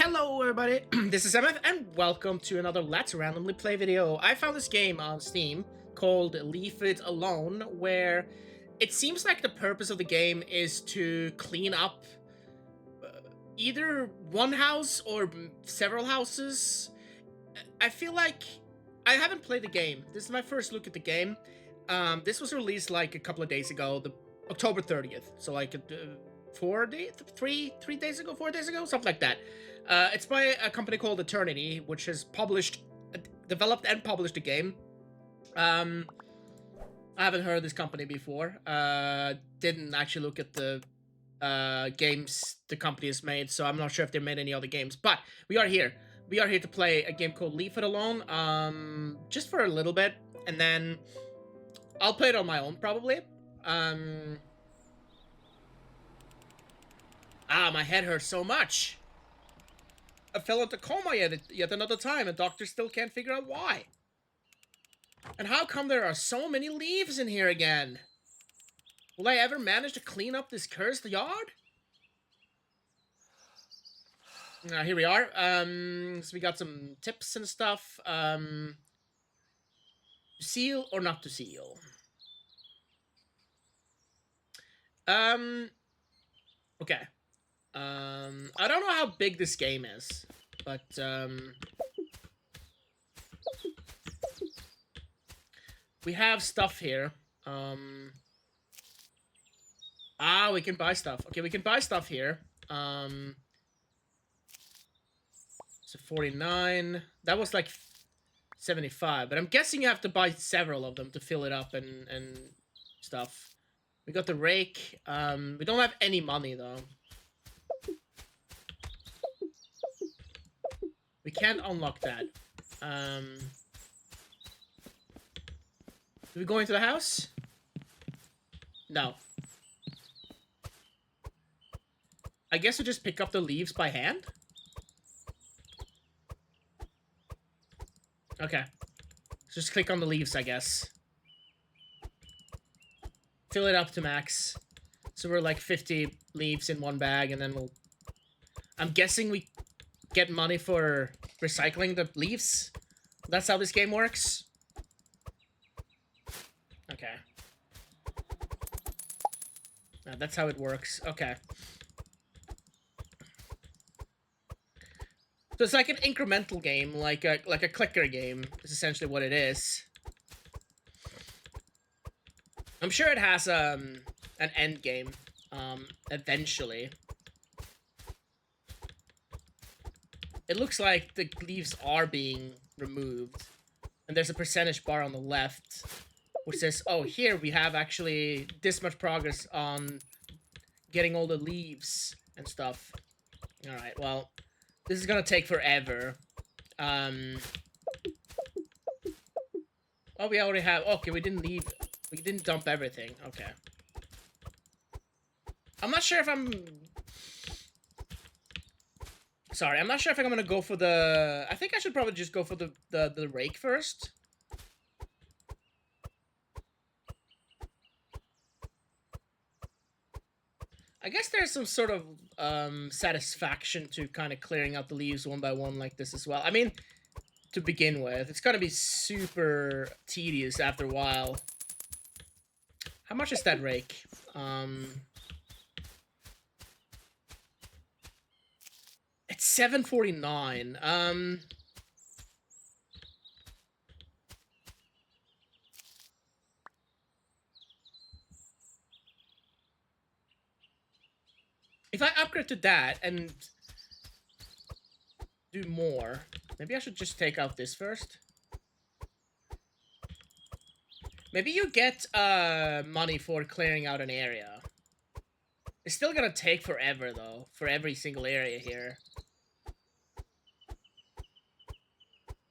Hello everybody, this is Emmeth and welcome to another Let's Randomly Play video. I found this game on Steam called Leave It Alone, where it seems like the purpose of the game is to clean up either one house or several houses. I feel like I haven't played the game. This is my first look at the game. This was released like a couple of days ago, the October 30th, so like 4 days, 3 days ago, 4 days ago, something like that. It's by a company called Eternity, which has developed and published the game. I haven't heard of this company before. Didn't actually look at the games the company has made, so I'm not sure if they made any other games. But we are here. We are here to play a game called Leave It Alone, just for a little bit, and then I'll play it on my own, probably. My head hurts so much. I fell into coma yet another time, and doctors still can't figure out why. And how come there are so many leaves in here again? Will I ever manage to clean up this cursed yard? Here we are. So we got some tips and stuff. To seal or not to seal? Okay. I don't know how big this game is, but, we have stuff here. We can buy stuff. Okay, we can buy stuff here. So 49. That was like 75, but I'm guessing you have to buy several of them to fill it up and stuff. We got the rake. We don't have any money, though. We can't unlock that. Do we go into the house? No. I guess we just pick up the leaves by hand? Okay. Just click on the leaves, I guess. Fill it up to max. So we're like 50 leaves in one bag, and then we'll... I'm guessing we get money for recycling the leaves. That's how this game works. Okay. That's how it works. Okay. So it's like an incremental game, like a clicker game, is essentially what it is. I'm sure it has an end game, eventually. It looks like the leaves are being removed, and there's a percentage bar on the left, which says, oh, here we have actually this much progress on getting all the leaves and stuff. Alright, well, this is gonna take forever. Oh, we already have... Okay, we didn't leave... We didn't dump everything. Okay. I'm not sure if I'm... Sorry, I'm not sure if I'm gonna go for the... I think I should probably just go for the rake first. I guess there's some sort of satisfaction to kind of clearing out the leaves one by one like this as well. I mean, to begin with, it's gonna be super tedious after a while. How much is that rake? It's $7.49. If I upgrade to that and do more, maybe I should just take out this first. Maybe you get money for clearing out an area. It's still gonna take forever, though, for every single area here.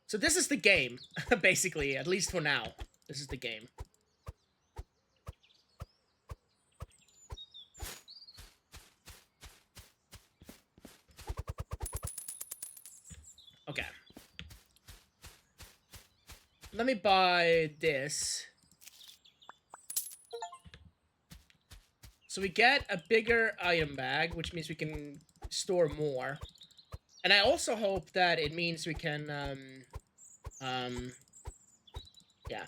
So this is the game, basically, at least for now. This is the game. Okay. Let me buy this. So we get a bigger item bag, which means we can store more. And I also hope that it means we can, yeah,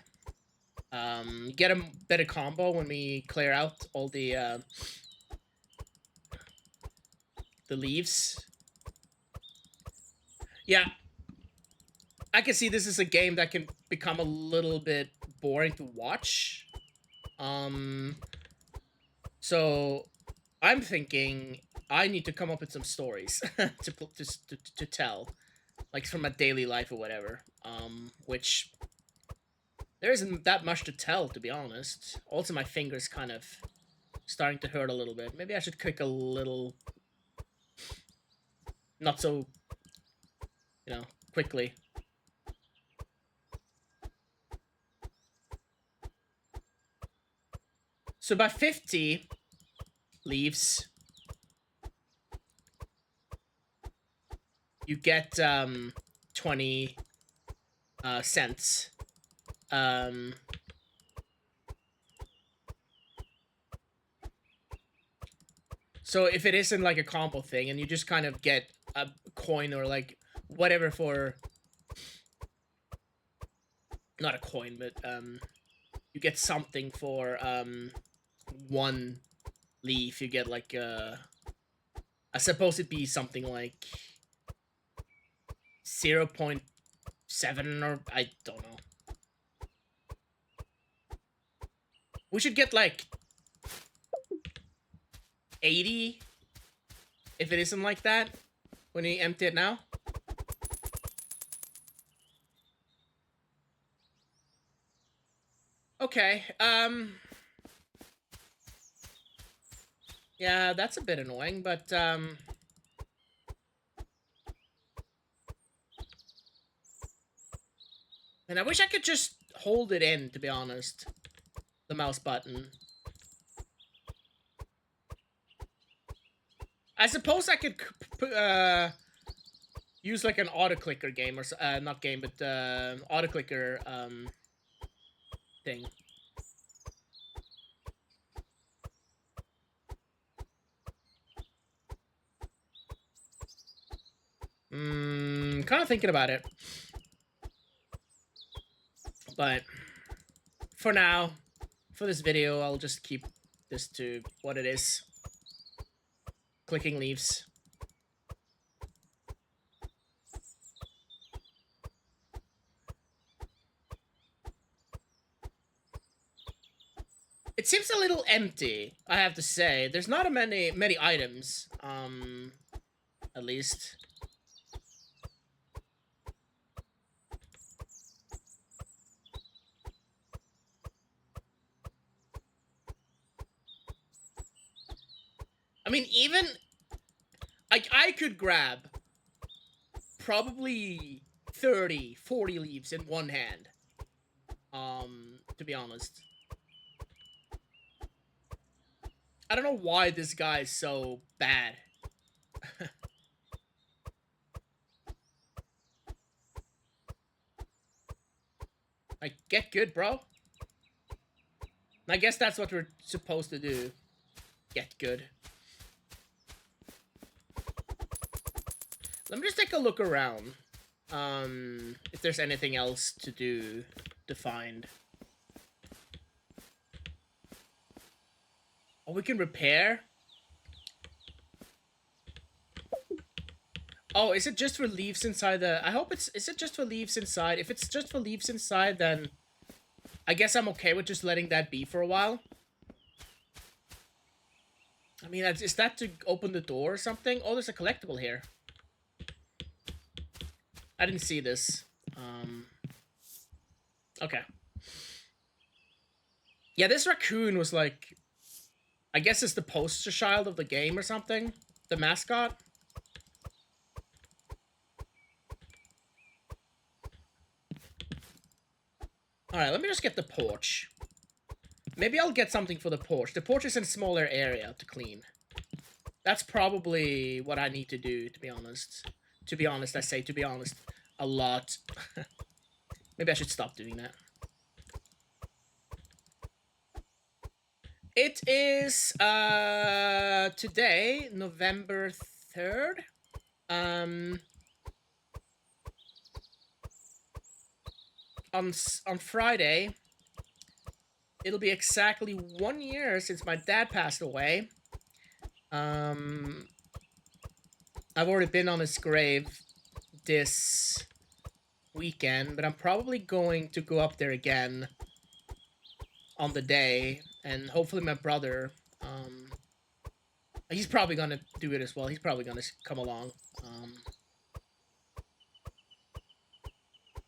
get a better combo when we clear out all the leaves. Yeah, I can see this is a game that can become a little bit boring to watch. So I'm thinking I need to come up with some stories to tell, like from my daily life or whatever. Which there isn't that much to tell, to be honest. Also, my fingers kind of starting to hurt a little bit. Maybe I should click a little, not so, quickly. So by 50 leaves, you get 20 cents. So if it isn't like a combo thing, and you just kind of get a coin or like whatever for, not a coin, but you get something for one leaf. You get like I suppose it'd be something like 0.7, or I don't know. We should get like 80 if it isn't like that when we empty it now. Okay, yeah, that's a bit annoying, but and I wish I could just hold it in, to be honest, the mouse button. I suppose I could use like an auto clicker game, or not game, but auto clicker thing. Kind of thinking about it, but for now, for this video, I'll just keep this to what it is. Clicking leaves. It seems a little empty, I have to say. There's not many items, at least. I mean, even like I could grab probably 30, 40 leaves in one hand. To be honest. I don't know why this guy is so bad. Like, get good, bro. I guess that's what we're supposed to do. Get good. Let me just take a look around. If there's anything else to do, to find. Oh, we can repair? Oh, is it just for leaves inside the... I hope it's... Is it just for leaves inside? If it's just for leaves inside, then... I guess I'm okay with just letting that be for a while. I mean, is that to open the door or something? Oh, there's a collectible here. I didn't see this. Okay. Yeah, this raccoon was like... I guess it's the poster child of the game or something. The mascot. Alright, let me just get the porch. Maybe I'll get something for the porch. The porch is in a smaller area to clean. That's probably what I need to do, to be honest. To be honest, I say to be honest a lot. Maybe I should stop doing that. It is today, November 3rd. on Friday, it'll be exactly 1 year since my dad passed away. Um, I've already been on his grave this weekend, but I'm probably going to go up there again on the day, and hopefully my brother, he's probably gonna do it as well. He's probably gonna come along.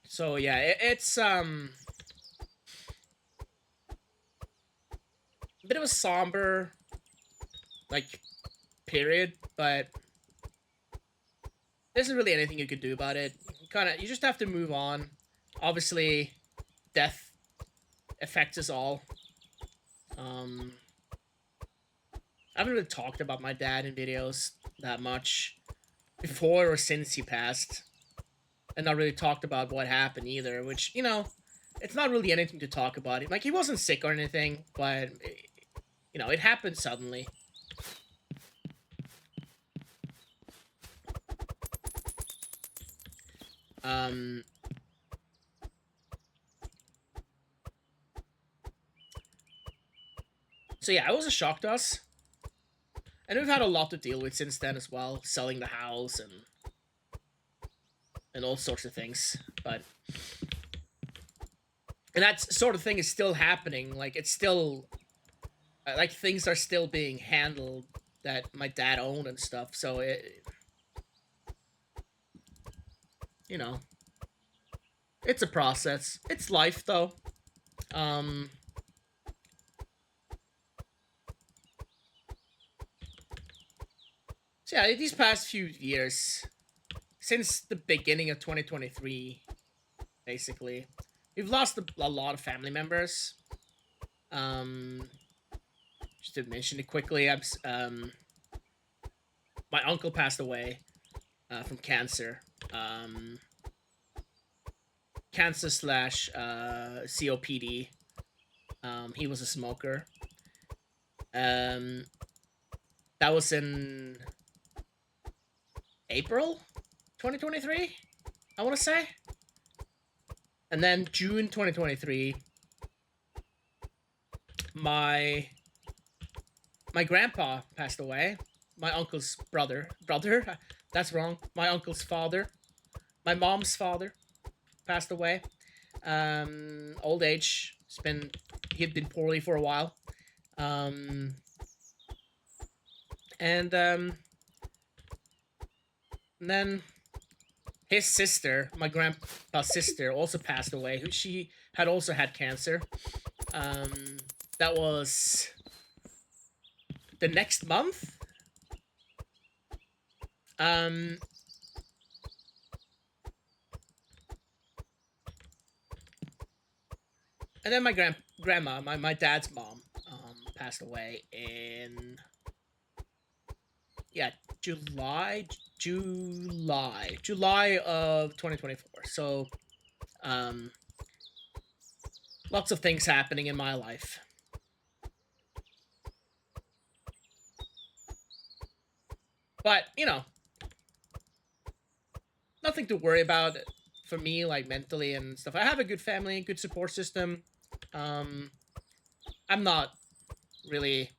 So yeah, it's a bit of a somber like period, but there isn't really anything you could do about it. You just have to move on. Obviously, death affects us all. Um, I haven't really talked about my dad in videos that much before or since he passed, and not really talked about what happened either. Which it's not really anything to talk about. Like he wasn't sick or anything, but it happened suddenly. Um, so yeah, it was a shock to us. And we've had a lot to deal with since then as well, selling the house and all sorts of things. And that sort of thing is still happening. Like it's still like things are still being handled that my dad owned and stuff. So you know, it's a process. It's life though. Um so yeah, these past few years, since the beginning of 2023, basically, we've lost a lot of family members. Um, just to mention it quickly, my uncle passed away from cancer. Um, Cancer slash COPD. He was a smoker. That was in April 2023, I want to say. And then June 2023, my grandpa passed away. My uncle's brother. That's wrong. My uncle's father. My mom's father passed away. Old age. He had been poorly for a while. And then his sister, my grandpa's sister, also passed away. She had also had cancer. That was the next month. And then my grandma, my dad's mom, passed away in July of 2024. So, lots of things happening in my life. But, nothing to worry about for me, like mentally and stuff. I have a good family, good support system. I'm not really,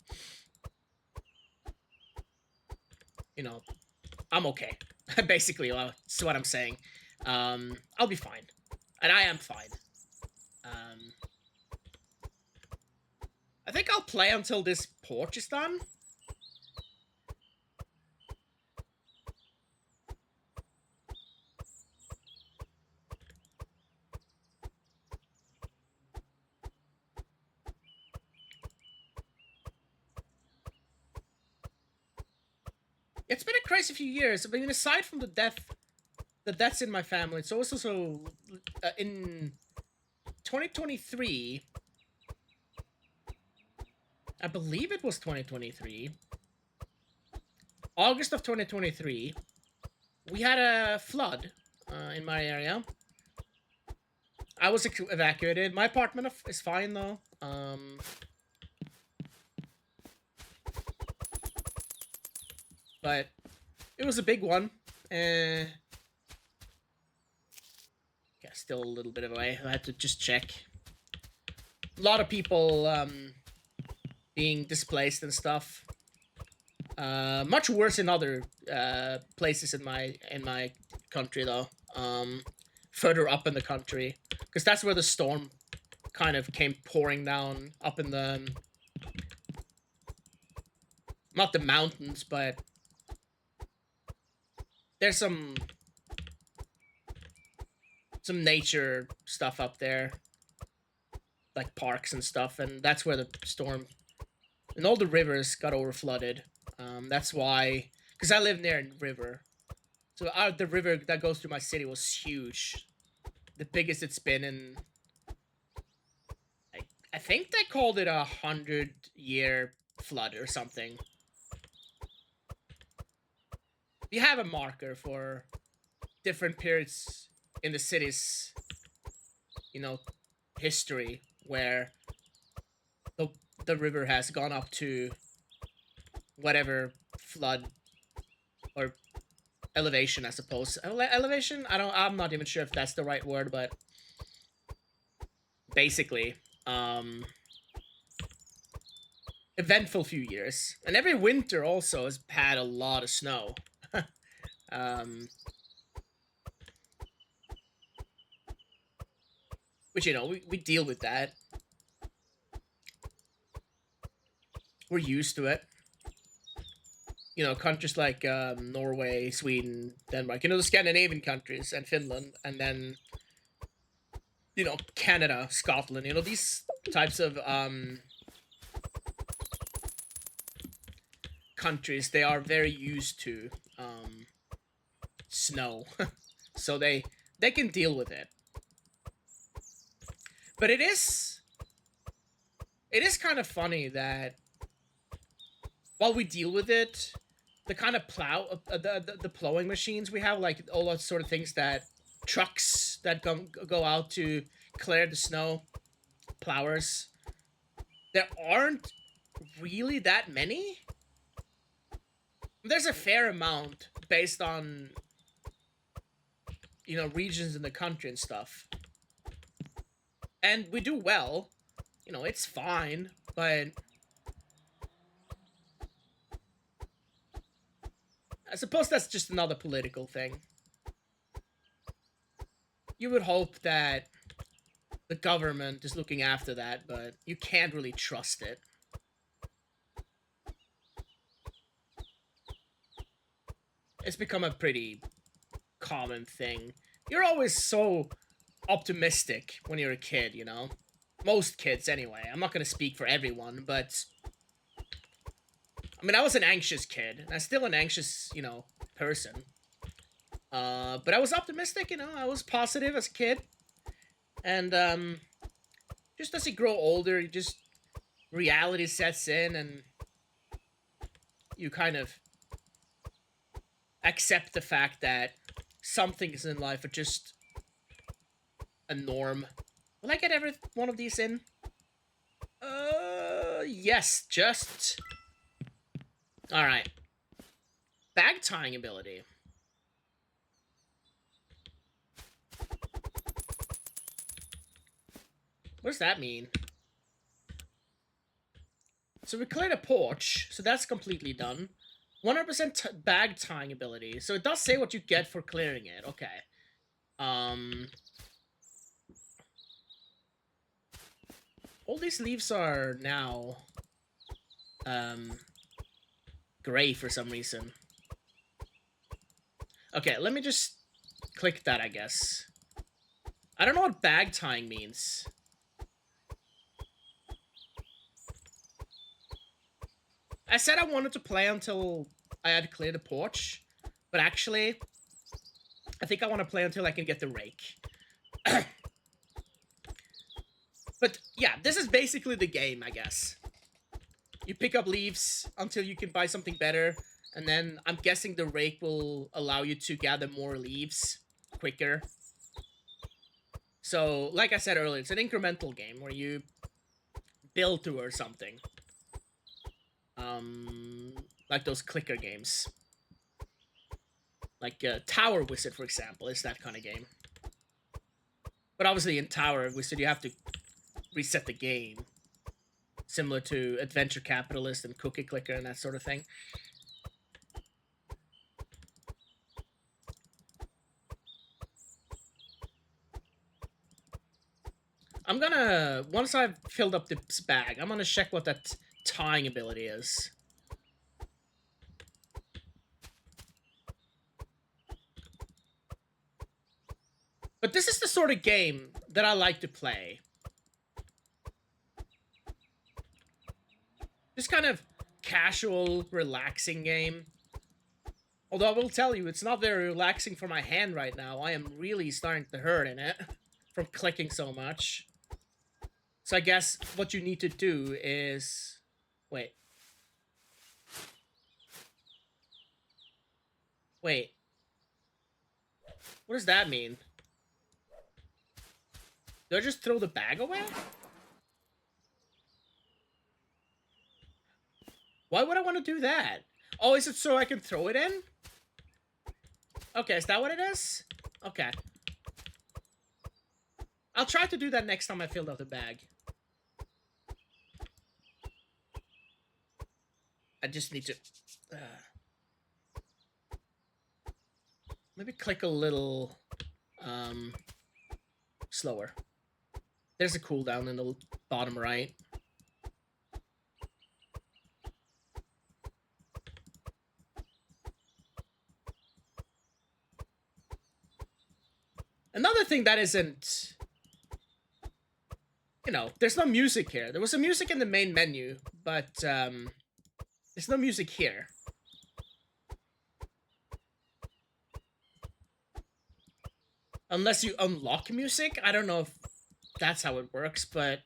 I'm okay. Basically, that's what I'm saying. I'll be fine. And I am fine. Um, I think I'll play until this porch is done. It's been a crazy few years. I mean, aside from the deaths in my family, it's also in 2023. I believe it was 2023. August of 2023. We had a flood in my area. I was evacuated. My apartment is fine though. But it was a big one. Okay. Yeah, still a little bit of a way. I had to just check. A lot of people being displaced and stuff. Much worse in other places in my country though. Further up in the country, because that's where the storm kind of came pouring down up in the not the mountains, but there's some nature stuff up there, like parks and stuff, and that's where the storm and all the rivers got over flooded. That's why, because I live near a river, so the river that goes through my city was huge, the biggest it's been in. I, I think they called it 100-year flood or something. You have a marker for different periods in the city's, you know, history where the the river has gone up to whatever flood or elevation, I suppose. Elevation? I'm not even sure if that's the right word, but basically, um, eventful few years. And every winter also has had a lot of snow. um, which, you know, we deal with that. We're used to it. You know, countries like Norway, Sweden, Denmark, you know, the Scandinavian countries, and Finland, and then, you know, Canada, Scotland, you know, these types of countries, they are very used to snow. So they can deal with it. But it is kind of funny that while we deal with it, the kind of the plowing machines we have, like all those sort of things, that trucks that go out to clear the snow, plowers, there aren't really that many. There's a fair amount based on, you know, regions in the country and stuff, and we do well. You know, it's fine, but I suppose that's just another political thing. You would hope that the government is looking after that, but you can't really trust it. It's become a pretty common thing. You're always so optimistic when you're a kid, you know? Most kids, anyway. I'm not going to speak for everyone, but I mean, I was an anxious kid, and I'm still an anxious, you know, person. But I was optimistic, you know? I was positive as a kid. And, just as you grow older, you just reality sets in, and you kind of accept the fact that some things in life are just a norm. Will I get every one of these in? Yes, just. Alright. Bag tying ability. What does that mean? So we cleared a porch, so that's completely done. 100% bag tying ability. So it does say what you get for clearing it. Okay. All these leaves are now gray for some reason. Okay, let me just click that, I guess. I don't know what bag tying means. I said I wanted to play until I had cleared the porch, but actually, I think I want to play until I can get the rake. But yeah, this is basically the game, I guess. You pick up leaves until you can buy something better, and then I'm guessing the rake will allow you to gather more leaves quicker. So, like I said earlier, it's an incremental game where you build towards something. Like those clicker games. Like Tower Wizard, for example, is that kind of game. But obviously in Tower, we said you have to reset the game, similar to Adventure Capitalist and Cookie Clicker and that sort of thing. I'm gonna, once I've filled up this bag, I'm gonna check what that tying ability is. But this is the sort of game that I like to play. Just kind of casual, relaxing game. Although I will tell you, it's not very relaxing for my hand right now. I am really starting to hurt in it from clicking so much. So I guess what you need to do is... Wait. Wait. What does that mean? Do I just throw the bag away? Why would I want to do that? Oh, is it so I can throw it in? Okay, is that what it is? Okay. I'll try to do that next time I fill out the bag. I just need to... maybe click a little... slower. There's a cooldown in the bottom right. Another thing that isn't... You know, there's no music here. There was some music in the main menu, but there's no music here. Unless you unlock music? I don't know if that's how it works, but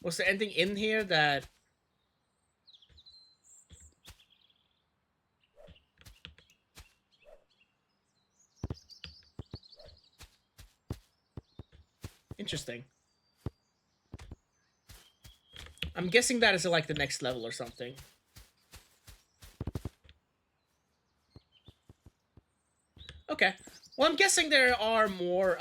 was there anything in here that... Interesting. I'm guessing that is like the next level or something. Okay. Well, I'm guessing there are more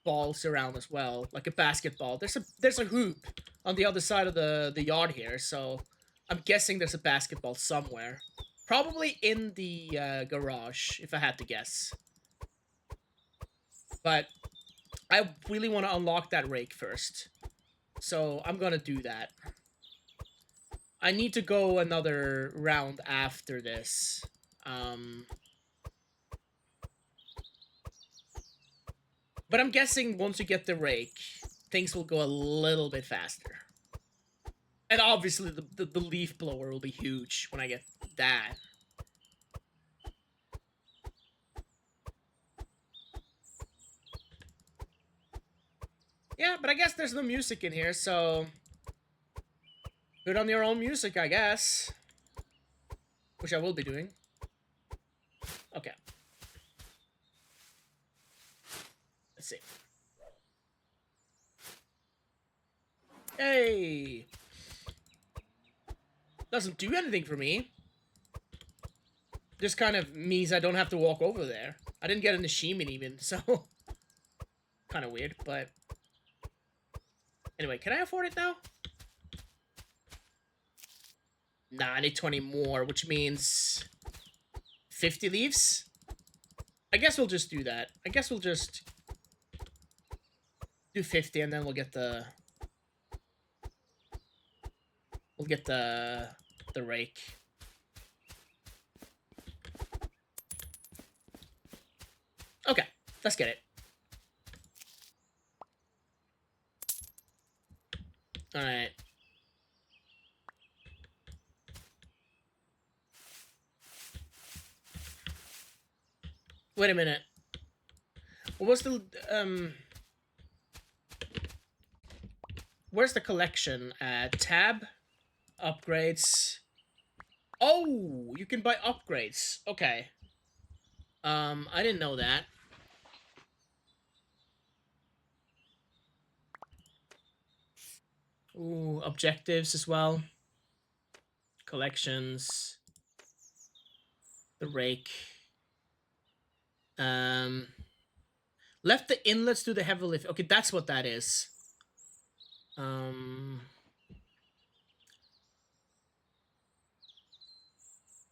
balls around as well, like a basketball. There's a hoop on the other side of the yard here, so I'm guessing there's a basketball somewhere. Probably in the garage, if I had to guess. But I really want to unlock that rake first. So I'm gonna do that. I need to go another round after this. But I'm guessing once you get the rake, things will go a little bit faster. And obviously the leaf blower will be huge when I get that. Yeah, but I guess there's no music in here, so... put on your own music, I guess. Which I will be doing. Okay. Let's see. Hey! Doesn't do anything for me. Just kind of means I don't have to walk over there. I didn't get an achievement even, so... kind of weird, but... Anyway, can I afford it now? Nah, I need 20 more, which means... 50 leaves? I guess we'll just do that. I guess we'll just... do 50 and then we'll get the... we'll get the rake. Okay, let's get it. Alright. Wait a minute. What was the, where's the collection? Tab? Upgrades. Oh, you can buy upgrades. Okay. I didn't know that. Ooh, objectives as well. Collections. The rake. Left the inlets to the heavy lift. Okay, that's what that is.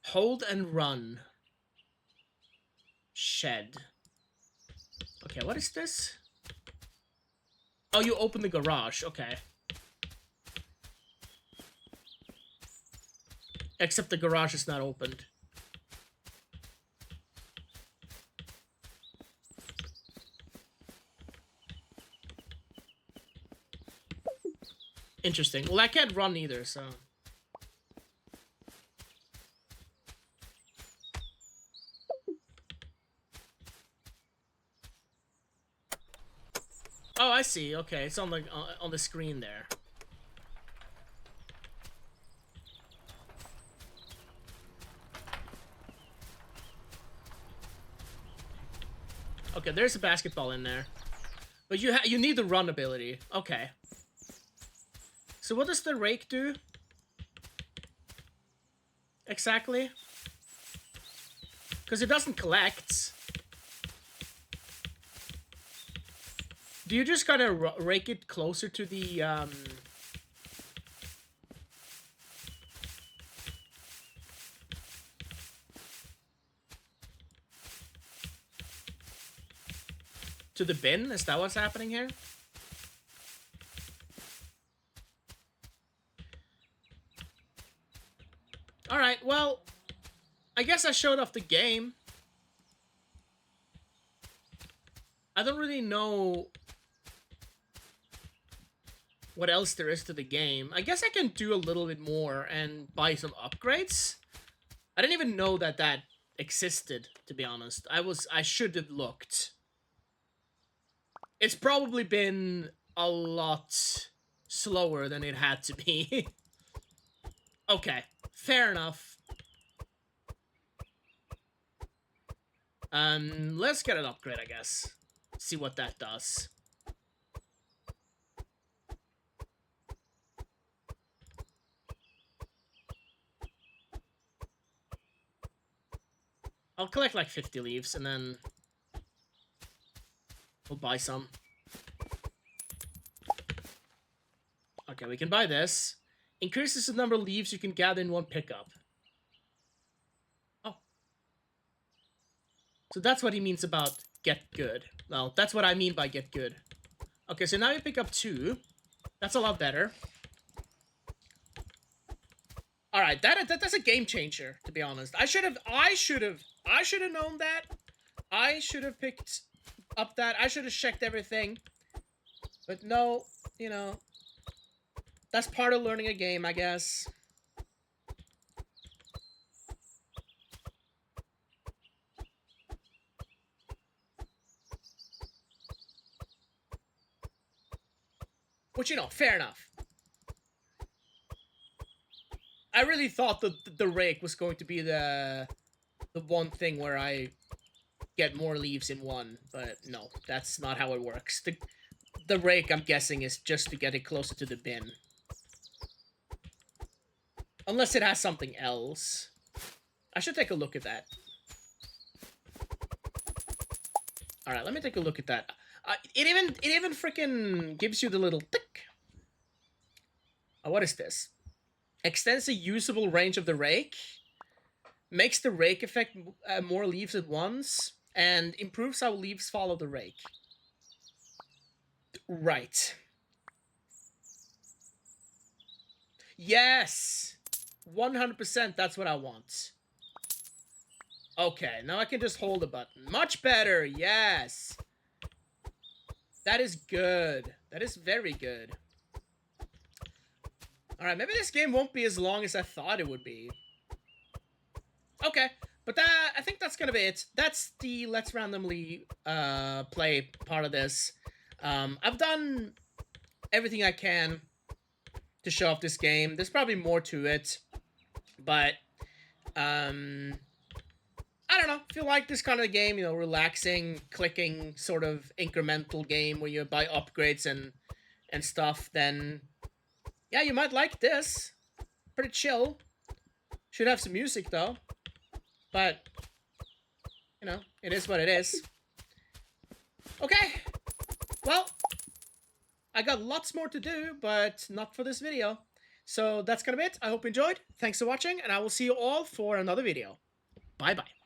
Hold and run. Shed. Okay, what is this? Oh, you open the garage. Okay. Except the garage is not opened. Interesting. Well, I can't run either, so... Oh, I see. Okay, it's on the screen there. Okay, there's a basketball in there. But you need the run ability. Okay. So what does the rake do? Exactly? Because it doesn't collect. Do you just gotta rake it closer to the, to the bin? Is that what's happening here? Alright, well, I guess I showed off the game. I don't really know what else there is to the game. I guess I can do a little bit more and buy some upgrades. I didn't even know that that existed, to be honest. I should have looked. It's probably been a lot slower than it had to be. Okay, fair enough. Let's get an upgrade, I guess. See what that does. I'll collect like 50 leaves and then we'll buy some. Okay, we can buy this. Increases the number of leaves you can gather in one pickup. Oh. So that's what he means about get good. Well, that's what I mean by get good. Okay, so now you pick up 2. That's a lot better. All right, that's a game changer, to be honest. I should have known that. I should have picked up that. I should have checked everything. But no, you know, that's part of learning a game, I guess. Which, you know, fair enough. I really thought that the rake was going to be the one thing where I get more leaves in one, but no, that's not how it works. The rake, I'm guessing, is just to get it closer to the bin. Unless it has something else. I should take a look at that. Alright, let me take a look at that. It even freaking gives you the little tick. Oh, what is this? Extends the usable range of the rake. Makes the rake affect more leaves at once. And improves how leaves follow the rake. Right. Yes! 100%, that's what I want. Okay, now I can just hold the button. Much better, yes! That is good. That is very good. Alright, maybe this game won't be as long as I thought it would be. Okay, but I think that's gonna be it. That's the Let's Randomly Play part of this. I've done everything I can to show off this game. There's probably more to it, but I don't know. If you like this kind of game, you know, relaxing, clicking, sort of incremental game where you buy upgrades and stuff, then yeah, you might like this. Pretty chill. Should have some music though, but you know, it is what it is. Okay, well, I got lots more to do, but not for this video. So that's gonna be it. I hope you enjoyed. Thanks for watching, and I will see you all for another video. Bye-bye.